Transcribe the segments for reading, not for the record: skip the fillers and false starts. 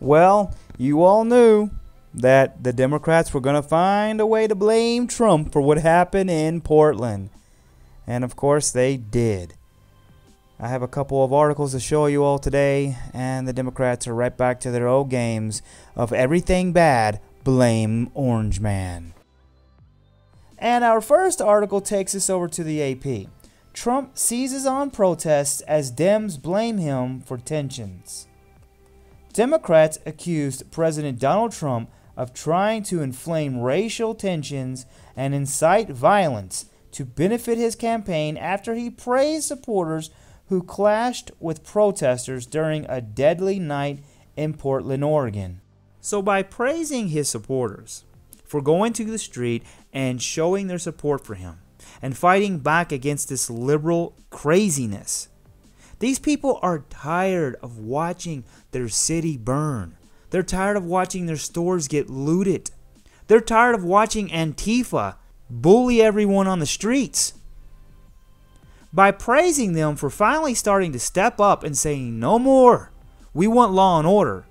Well, you all knew that the Democrats were going to find a way to blame Trump for what happened in Portland. And of course they did. I have a couple of articles to show you all today, and the Democrats are right back to their old games of everything bad, blame Orange Man. And our first article takes us over to the AP. Trump seizes on protests as Dems blame him for tensions. Democrats accused President Donald Trump of trying to inflame racial tensions and incite violence to benefit his campaign after he praised supporters who clashed with protesters during a deadly night in Portland, Oregon. So by praising his supporters for going to the street and showing their support for him and fighting back against this liberal craziness, these people are tired of watching their city burn. They're tired of watching their stores get looted. They're tired of watching Antifa bully everyone on the streets. By praising them for finally starting to step up and saying, "No more, we want law and order,"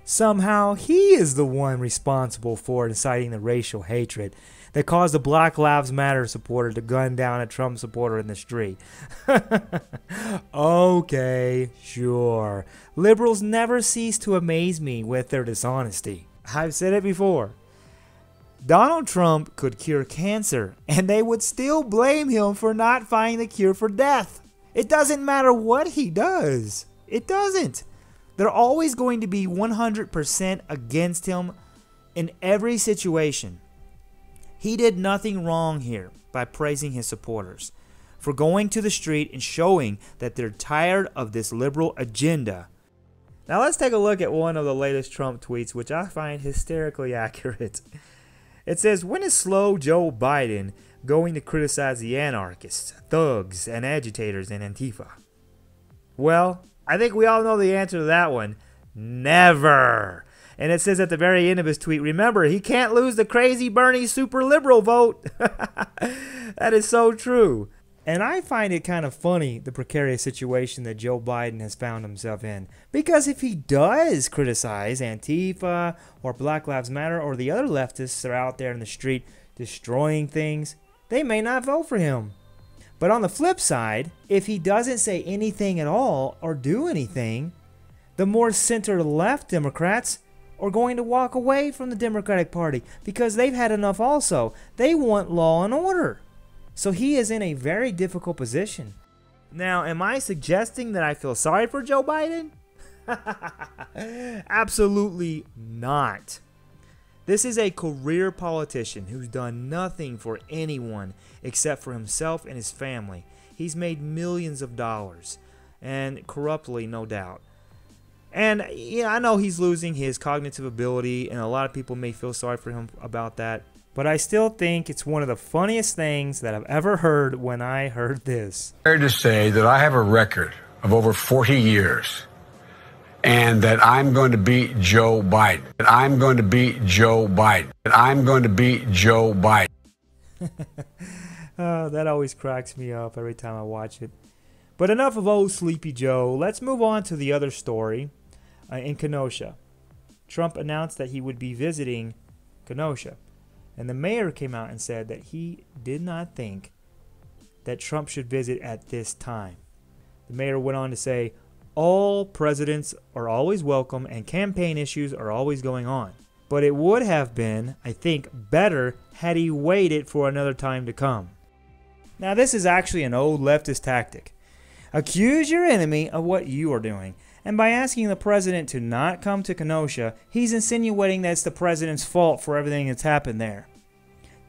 somehow he is the one responsible for inciting the racial hatred that caused a Black Lives Matter supporter to gun down a Trump supporter in the street. Okay, sure. Liberals never cease to amaze me with their dishonesty. I've said it before. Donald Trump could cure cancer, and they would still blame him for not finding the cure for death. It doesn't matter what he does. It doesn't. They're always going to be 100% against him in every situation. He did nothing wrong here by praising his supporters for going to the street and showing that they're tired of this liberal agenda. Now let's take a look at one of the latest Trump tweets, which I find hysterically accurate. It says, "When is slow Joe Biden going to criticize the anarchists, thugs, and agitators in Antifa?" Well, I think we all know the answer to that one. Never. And it says at the very end of his tweet, remember, he can't lose the crazy Bernie super liberal vote. That is so true. And I find it kind of funny, the precarious situation that Joe Biden has found himself in. Because if he does criticize Antifa or Black Lives Matter or the other leftists that are out there in the street destroying things, they may not vote for him. But on the flip side, if he doesn't say anything at all or do anything, the more center-left Democrats are going to walk away from the Democratic Party because they've had enough also. They want law and order. So he is in a very difficult position. Now, am I suggesting that I feel sorry for Joe Biden? Absolutely not. This is a career politician who's done nothing for anyone except for himself and his family. He's made millions of dollars, and corruptly, no doubt. And yeah, I know he's losing his cognitive ability, and a lot of people may feel sorry for him about that. But I still think it's one of the funniest things that I've ever heard when I heard this. Fair to say that I have a record of over 40 years, and that I'm going to beat Joe Biden. That I'm going to beat Joe Biden. That I'm going to beat Joe Biden. That always cracks me up every time I watch it. But enough of old Sleepy Joe. Let's move on to the other story in Kenosha. Trump announced that he would be visiting Kenosha. And the mayor came out and said that he did not think that Trump should visit at this time. The mayor went on to say, all presidents are always welcome and campaign issues are always going on. But it would have been, I think, better had he waited for another time to come. Now this is actually an old leftist tactic. Accuse your enemy of what you are doing. And by asking the president to not come to Kenosha, he's insinuating that it's the president's fault for everything that's happened there.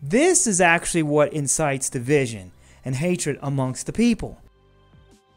This is actually what incites division and hatred amongst the people.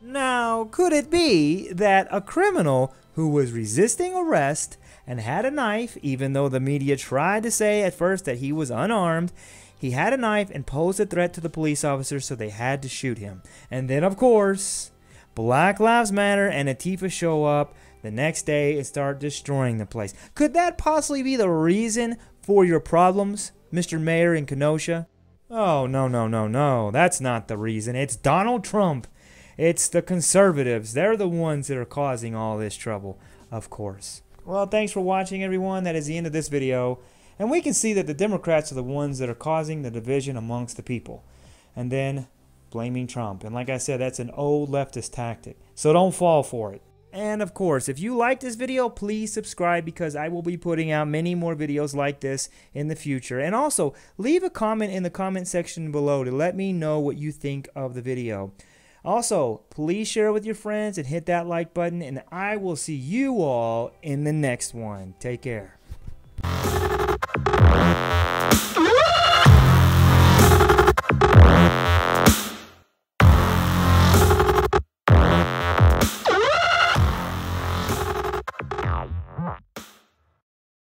Now, could it be that a criminal who was resisting arrest and had a knife, even though the media tried to say at first that he was unarmed, he had a knife and posed a threat to the police officers, so they had to shoot him. And then, of course, Black Lives Matter and Antifa show up the next day and start destroying the place. Could that possibly be the reason for your problems, Mr. Mayor in Kenosha? Oh, no. That's not the reason. It's Donald Trump. It's the conservatives. They're the ones that are causing all this trouble, of course. Well, thanks for watching, everyone. That is the end of this video. And we can see that the Democrats are the ones that are causing the division amongst the people. And then blaming Trump. And like I said, that's an old leftist tactic. So don't fall for it. And of course, if you like this video, please subscribe because I will be putting out many more videos like this in the future. And also, leave a comment in the comment section below to let me know what you think of the video. Also, please share it with your friends and hit that like button, and I will see you all in the next one. Take care.